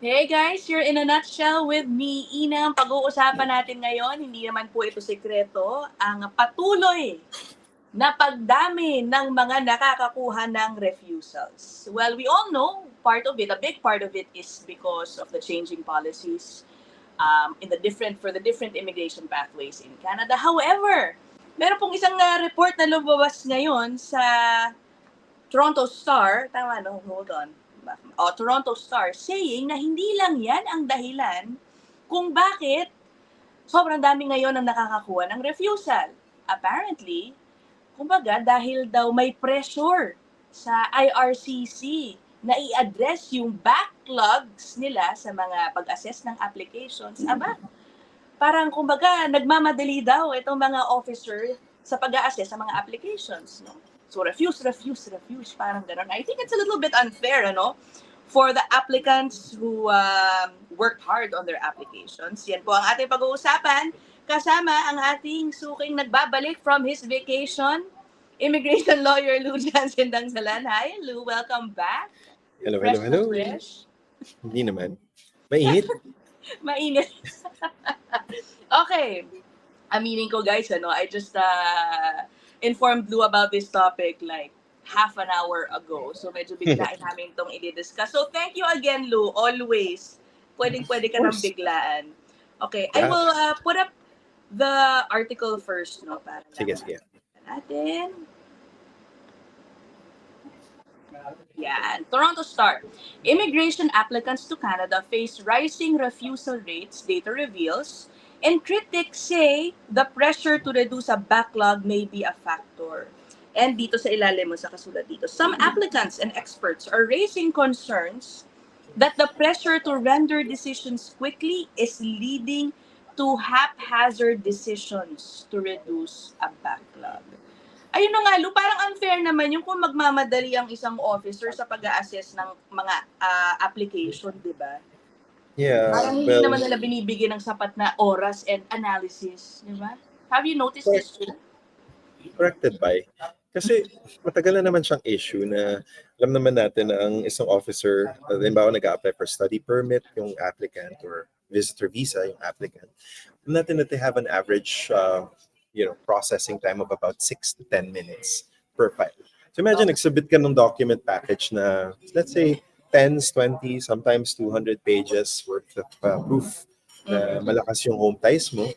Hey guys, you're in a nutshell with me, Ina. Ang pag-uusapan natin ngayon, hindi naman po ito sekreto, ang patuloy na pagdami ng mga nakakakuha ng refusals. Well, we all know part of it, a big part of it is because of the changing policies for the different immigration pathways in Canada. However, meron pong isang report na lumabas ngayon sa Toronto Star, tama no? Hold on. Toronto Star, saying na hindi lang yan ang dahilan kung bakit sobrang dami ngayon ang nakakakuha ng refusal. Apparently, kumbaga dahil daw may pressure sa IRCC na i-address yung backlogs nila sa mga pag-assess ng applications. Aba, parang kumbaga nagmamadali daw itong mga officer sa pag-a-assess sa mga applications, no? So refuse, parang ganun. I think it's a little bit unfair, ano? For the applicants who worked hard on their applications. Yan po ang ating pag-uusapan. Kasama ang ating suking nagbabalik from his vacation, immigration lawyer Lou Jansen Dangsalan. Hi, Lou. Welcome back. Hello. Fresh. Hindi naman. Mainit. Mainit. Okay. Aminin ko guys, I just informed Lou about this topic like half an hour ago. So medyo biglaan namin itong i-discuss. So thank you again, Lou. Always. Pwede ka nang biglaan. Okay. Yeah. I will put up the article first, no? Para sige. Natin. Yan. Toronto Star. Immigration applicants to Canada face rising refusal rates, data reveals, and critics say the pressure to reduce a backlog may be a factor. And dito sa ilalim mo sa kasulat dito, some applicants and experts are raising concerns that the pressure to render decisions quickly is leading to haphazard decisions to reduce a backlog. Ayun na nga, Lu, parang unfair naman yung kung magmamadali ang isang officer sa pag-a-assess ng mga application, di ba? Yeah. Parang hindi naman nila binibigyan ng sapat na oras and analysis, di ba? Have you noticed this too? Corrected by. Kasi matagal na naman siyang issue na alam naman natin na ang isang officer, halimbawa nag-a-apply for study permit yung applicant or visitor visa yung applicant, alam natin that they have an average processing time of about 6 to 10 minutes per file. So imagine, nagsubmit ka ng document package na, let's say, 10s, 20, sometimes 200 pages worth of proof na malakas yung home ties mo.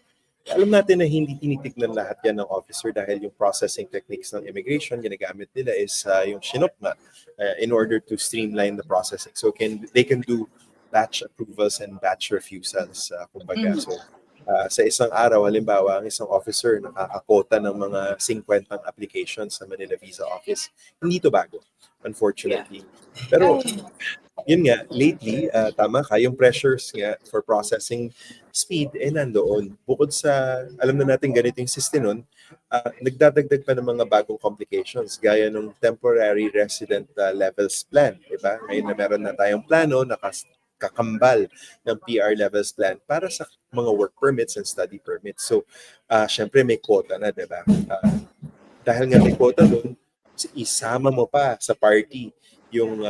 Alam natin na hindi tinitignan lahat yan ng officer dahil yung processing techniques ng immigration, ginagamit nila is yung shinopna in order to streamline the processing. So they can do batch approvals and batch refusals, kumbaga. So sa isang araw, halimbawa, ang isang officer nakakakota ng mga 50 applications sa Manila Visa Office. Hindi to bago, unfortunately. Pero, yun nga, lately, tama ka, yung pressures nga for processing speed, nandoon. Bukod sa, alam na natin ganito yung system nun, nagdadagdag pa ng mga bagong complications, gaya ng temporary resident levels plan, diba? Ngayon na meron na tayong plano, kakambal ng PR levels plan para sa mga work permits and study permits. So, syempre may quota na, diba? Dahil nga may quota doon, isama mo pa sa party yung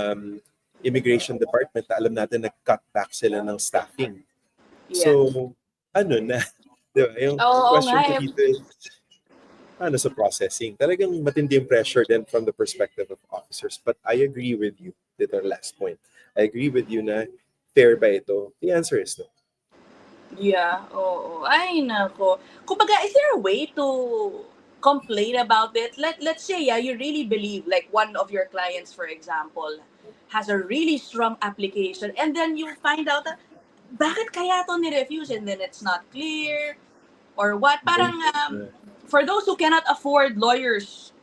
immigration department na alam natin nag-cut back sila ng staffing. Yeah. So, na? Diba? Yung question ko dito is, sa processing? Talagang matindi yung pressure then from the perspective of officers. But I agree with you, dito last point. I agree with you na fair ba ito? The answer is no. Yeah, oo. Ay, nako. Kumbaga, is there a way to complain about it? Let's say, you really believe, like one of your clients, for example, has a really strong application, and then you find out that, bakit kaya to ni-refuse? And then it's not clear, or what? Parang, for those who cannot afford lawyers,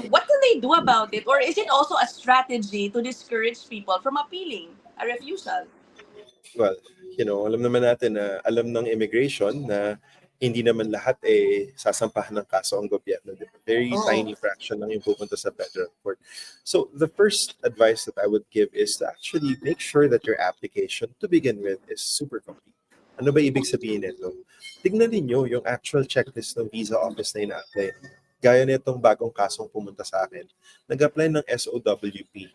what can they do about it? Or is it also a strategy to discourage people from appealing a refusal? Well, alam naman natin na alam ng immigration na hindi naman lahat sasampahan ng kaso ang gobyerno. Very tiny fraction lang yung pupunta sa federal court. So the first advice that I would give is to actually make sure that your application to begin with is super complete. Ano ba ibig sabihin nito? Tignan niyo yung actual checklist ng visa office na ina-apply. Gaya nitong bagong kasong pumunta sa akin. Nag-apply ng SOWP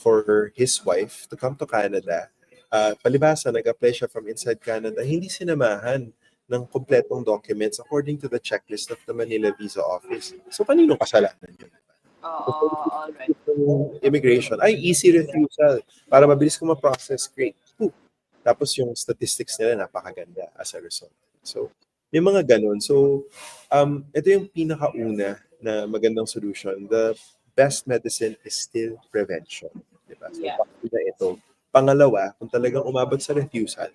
for his wife to come to Canada. Palibhasa, nag-apply siya from inside Canada, hindi sinamahan ng kompletong documents according to the checklist of the Manila Visa Office. So, kanino kasalanan yun? Oo, alright. Yung immigration, ay, easy refusal. Para mabilis ko ma-process, great. Tapos yung statistics nila napakaganda as a result. So, may mga ganun. So, ito yung pinakauna na magandang solution. The best medicine is still prevention. Diba? So, Yeah. pakita ito. Pangalawa, kung talagang umabot sa refusal,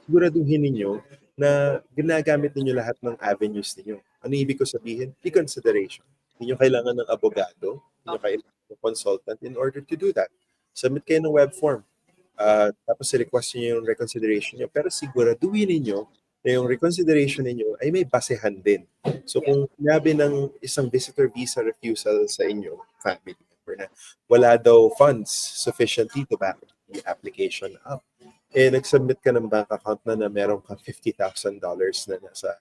siguraduhin ninyo na ginagamit ninyo lahat ng avenues ninyo. Ano ibig ko sabihin? Reconsideration. Hindi nyo kailangan ng abogado, hindi nyo kailangan ng consultant in order to do that. Submit kayo ng web form. Tapos request nyo yung reconsideration nyo. Pero siguraduhin ninyo na yung reconsideration ninyo ay may basehan din. So kung sinabi ng isang visitor visa refusal sa inyo, family member na wala daw funds sufficiently to back the application up, nag-submit ka ng bank account na meron kang $50,000 na nasa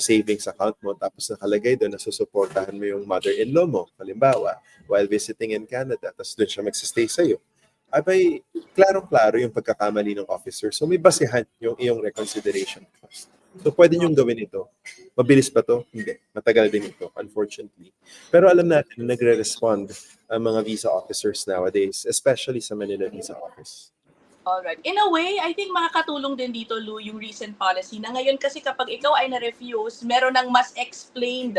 savings account mo, tapos nakalagay doon na susuportahan mo yung mother-in-law mo, halimbawa, while visiting in Canada, tapos doon siya magsistay sa'yo. Abay, klarong-klaro yung pagkakamali ng officer. So may basehan yung iyong reconsideration cost. So pwede niyong gawin ito. Mabilis ba to? Hindi. Matagal din ito, unfortunately. Pero alam natin na nagre-respond ang mga visa officers nowadays, especially sa Manila Visa Office. Alright. In a way, I think makakatulong din dito, Lou, yung recent policy na ngayon kasi kapag ikaw ay na-refuse, meron ng mas explained,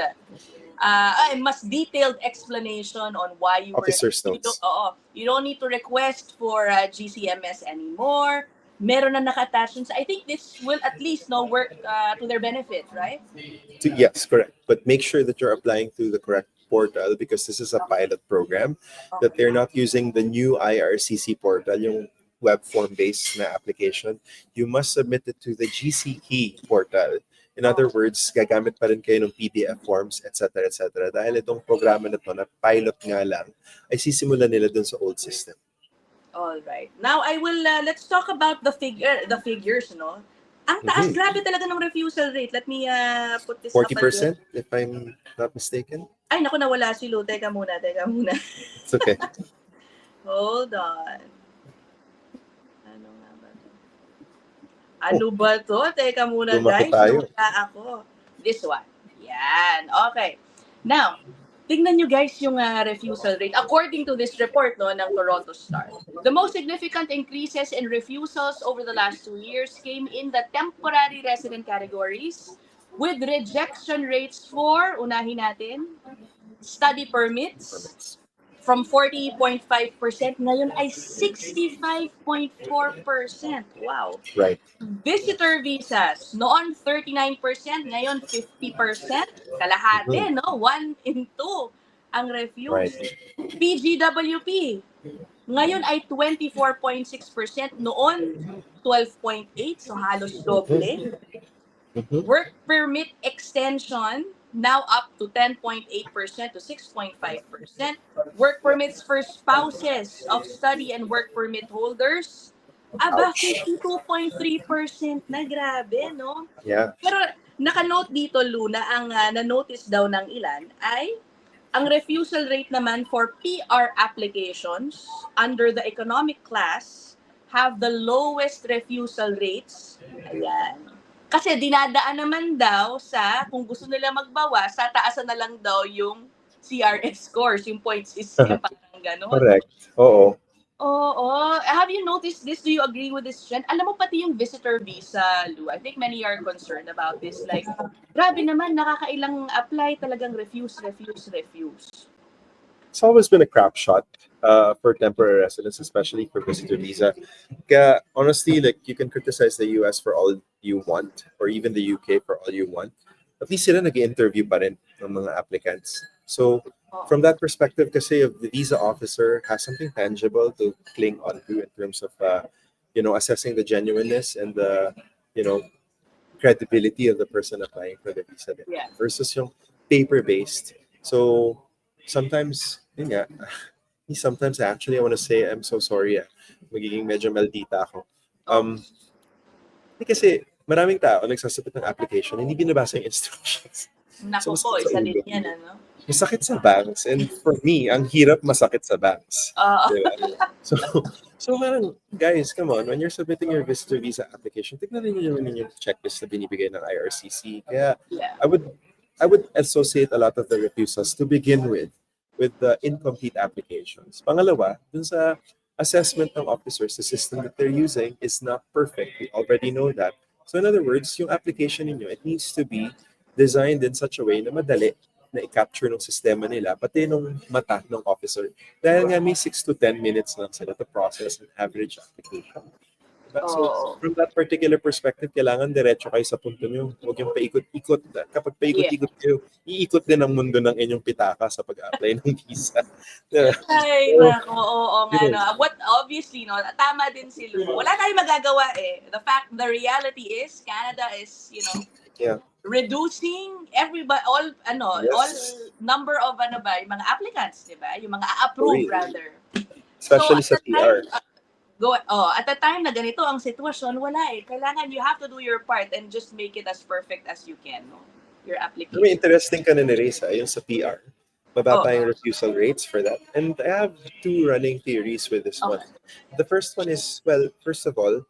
mas detailed explanation on why you Officer's notes. You don't need to request for GCMS anymore. Meron na naka-attach. I think this will at least work to their benefit, right? Yes, correct. But make sure that you're applying through the correct portal because this is a pilot program, that they're not using the new IRCC portal, yung web form-based na application. You must submit it to the GCKey portal. In other words, gagamit pa rin kayo ng PDF forms, etc., etc. Dahil itong programa na to na pilot nga lang, ay sisimulan nila dun sa old system. All right. Now I will let's talk about the figures, no? Ang taas, grabe talaga ng refusal rate. Let me put this 40%, if I'm not mistaken. Ay, naku, nawala si Lou. Teka muna. It's okay. Hold on. Ano ba to? Teka muna, guys. Wala ako. This one. Yan. Okay. Now, tingnan nyo guys yung refusal rate. According to this report ng Toronto Star, the most significant increases in refusals over the last 2 years came in the temporary resident categories with rejection rates for, unahin natin, study permits from 40.5%, ngayon ay 65.4%. Wow. Right. Visitor visas, noon 39%, ngayon 50%. Kalahati, no? 1 in 2 ang refuse. Right. PGWP, ngayon ay 24.6%, noon 12.8%, so halos doble. Work permit extension, now up to 10.8% to 6.5%. Work permits for spouses of study and work permit holders, 52.3% na, grabe, no? Yeah. Pero naka-note dito, Luna, ang na-notice daw ng ilan ay ang refusal rate naman for PR applications under the economic class have the lowest refusal rates. Ayan. Kasi dinadaan naman daw sa, kung gusto nila magbawas, sa taasan na lang daw yung CRS scores, yung point system, parang gano'n. Correct. Oo. Oo. Have you noticed this? Do you agree with this trend? Alam mo, pati yung visitor visa, Lou, I think many are concerned about this. Like, grabe naman, nakakailang apply, talagang refuse. It's always been a crap shot for temporary residents, especially for visitor visa. Kaya, honestly, like, you can criticize the US for all you want, or even the UK for all you want. At least sila nag-interview pa rin ng mga applicants. So, from that perspective, kasi the visa officer has something tangible to cling on to in terms of, assessing the genuineness and the, credibility of the person applying for the visa versus yung paper-based. So, sometimes, actually, I want to say, I'm so sorry, magiging medyo maldita ako. Kasi maraming tao nagsasabit ng application, hindi binabasa yung instructions. Nako po, isa din yan, ano? masakit sa banks. And for me, ang hirap masakit sa banks. Oo. Diba? So, so parang, guys, come on, when you're submitting your visitor visa application, tignan niyo naman yung checklist na binibigay ng IRCC. Kaya Yeah. I would associate a lot of the refusals to begin with the incomplete applications. Pangalawa, dun sa assessment ng officers, the system that they're using is not perfect. We already know that. So in other words, yung application ninyo, it needs to be designed in such a way na madali na i-capture ng sistema nila, pati nung mata ng officer. Dahil nga may 6 to 10 minutes lang sila to process an average application. Diba? So, Oo. from that particular perspective, kailangan diretso kayo sa punto nyo. Huwag yung paikot-ikot. Kapag paikot-ikot kayo, iikot din ang mundo ng inyong pitaka sa pag-apply ng visa. Diba? Ay, So, nako, oo nga, yun. no. What, obviously, no, tama din si Lou. Wala tayong magagawa eh. The reality is, Canada is, Yeah. reducing all Yes. number of, yung mga applicants, di ba? Yung mga Really. approve, rather. Especially So, sa PR. at the time na ganito ang sitwasyon, wala eh. Kailangan you have to do your part and just make it as perfect as you can, no? Your application. May interesting ka na ni Reza, yung sa PR. Mababa Oh. yung refusal rates for that. And I have two running theories with this one. The first one is, well, first of all,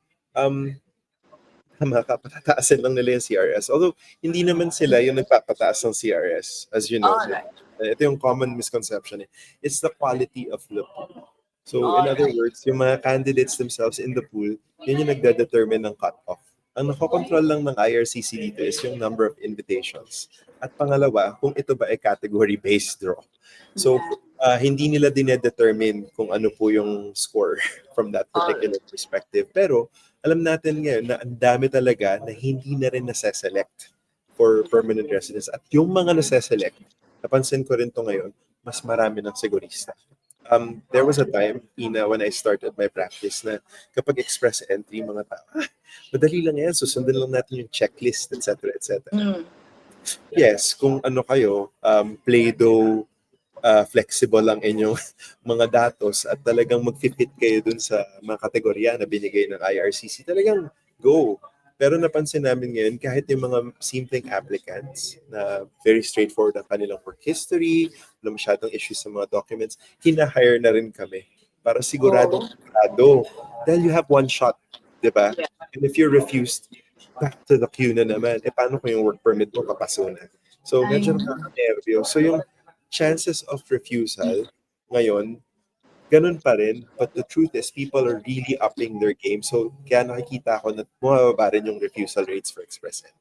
pataasin lang nila yung CRS. Although, hindi naman sila yung nagpapataas ng CRS, as you know. Alright. Ito yung common misconception. It's the quality of the pool. So, in other Alright. words, yung mga candidates themselves in the pool, yun yung nagde-determine ng cut-off. Ang nakokontrol lang ng IRCC dito is yung number of invitations. At pangalawa, kung ito ba ay category-based draw. So, hindi nila dinedetermine kung ano po yung score from that particular perspective. Pero, alam natin ngayon na ang dami talaga na hindi na rin nasa-select for permanent residence. At yung mga nasa-select, napansin ko rin to ngayon, mas marami ng sigurista. There was a time, Ina, when I started my practice na kapag express entry, mga tao, madali lang yan, susundin lang natin yung checklist, etc., etc. Yes, kung ano kayo, Play-Doh, flexible lang inyong mga datos at talagang mag-fit kayo dun sa mga kategorya na binigay ng IRCC, talagang go. Pero napansin namin ngayon, kahit yung mga simpleng applicants na very straightforward ang kanilang work history, wala masyadong issues sa mga documents, hinahire na rin kami para sigurado. Dahil you have one shot, di ba? And if you're refused, back to the queue na naman. Paano kung yung work permit mo papaso na? So, medyo nakaka-nervyo. So, yung chances of refusal ngayon, ganun pa rin. But the truth is, people are really upping their game. So, kaya nakikita ko na bumababa rin yung refusal rates for express entry.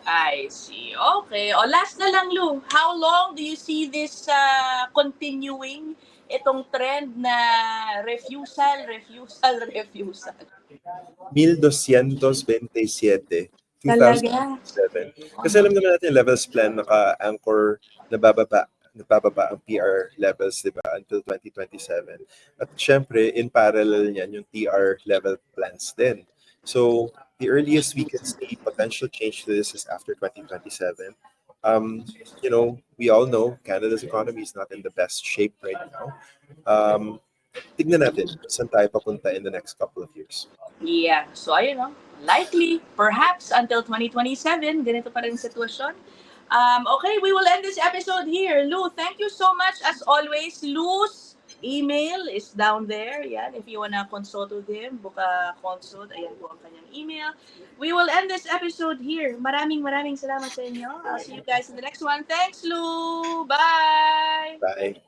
I see. Okay. Last na lang, Lou. How long do you see this continuing? Itong trend na refusal. 1227. Talaga? 2027. Kasi alam naman natin yung levels plan naka-anchor na bababa ang PR levels, di ba, until 2027. At syempre, in parallel niyan, yung TR level plans din. So, the earliest we can see potential change to this is after 2027. We all know Canada's economy is not in the best shape right now. Tignan natin saan tayo papunta in the next couple of years. Yeah. So, ayun, no? Likely, perhaps, until 2027, ganito pa rin sitwasyon. Okay, we will end this episode here. Lou, thank you so much. As always, Lou's email is down there. Yan, if you wanna consult with him, buka consult. Ayan po ang kanyang email. We will end this episode here. Maraming salamat sa inyo. I'll see you guys in the next one. Thanks, Lou. Bye! Bye!